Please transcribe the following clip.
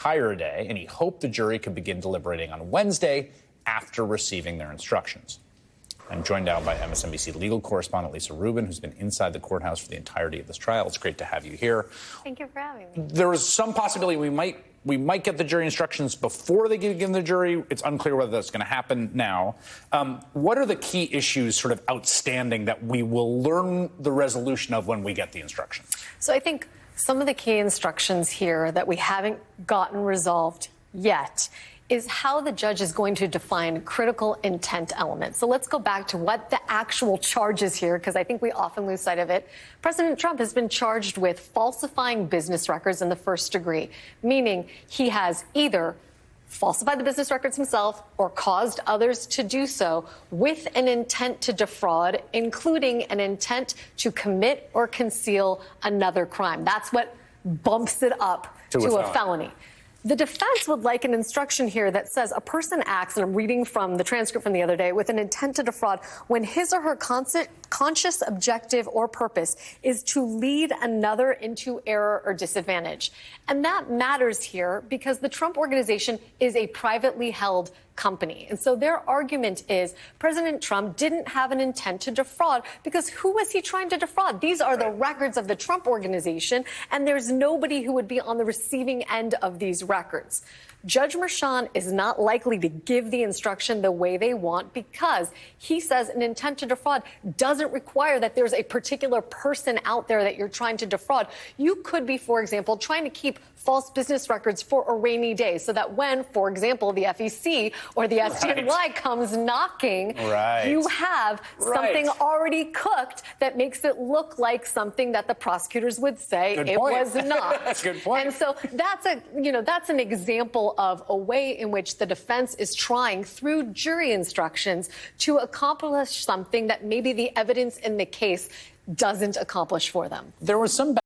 entire day, and he hoped the jury could begin deliberating on Wednesday after receiving their instructions. I'm joined now by MSNBC legal correspondent Lisa Rubin, who's been inside the courthouse for the entirety of this trial. It's great to have you here. Thank you for having me. There is some possibility we might get the jury instructions before they give the jury. It's unclear whether that's going to happen now. What are the key issues sort of outstanding that we will learn the resolution of when we get the instructions? So I think some of the key instructions here that we haven't gotten resolved yet is how the judge is going to define critical intent elements. So let's go back to what the actual charge is here, because I think we often lose sight of it. President Trump has been charged with falsifying business records in the first degree, meaning he has either falsified the business records himself or caused others to do so with an intent to defraud, including an intent to commit or conceal another crime. That's what bumps it up to a felony. The defense would like an instruction here that says a person acts, and I'm reading from the transcript from the other day, with an intent to defraud when his or her conscious objective or purpose is to lead another into error or disadvantage. And that matters here because the Trump Organization is a privately held company. And so their argument is President Trump didn't have an intent to defraud because who was he trying to defraud? These are the records of the Trump Organization, and there's nobody who would be on the receiving end of these records. Judge Merchan is not likely to give the instruction the way they want because he says an intent to defraud doesn't require that there's a particular person out there that you're trying to defraud. You could be, for example, trying to keep false business records for a rainy day so that when, for example, the FEC or the SDNY comes knocking, you have something already cooked that makes it look like something that the prosecutors would say was not. That's a good point. And so that's an example of a way in which the defense is trying through jury instructions to accomplish something that maybe the evidence in the case doesn't accomplish for them. There was some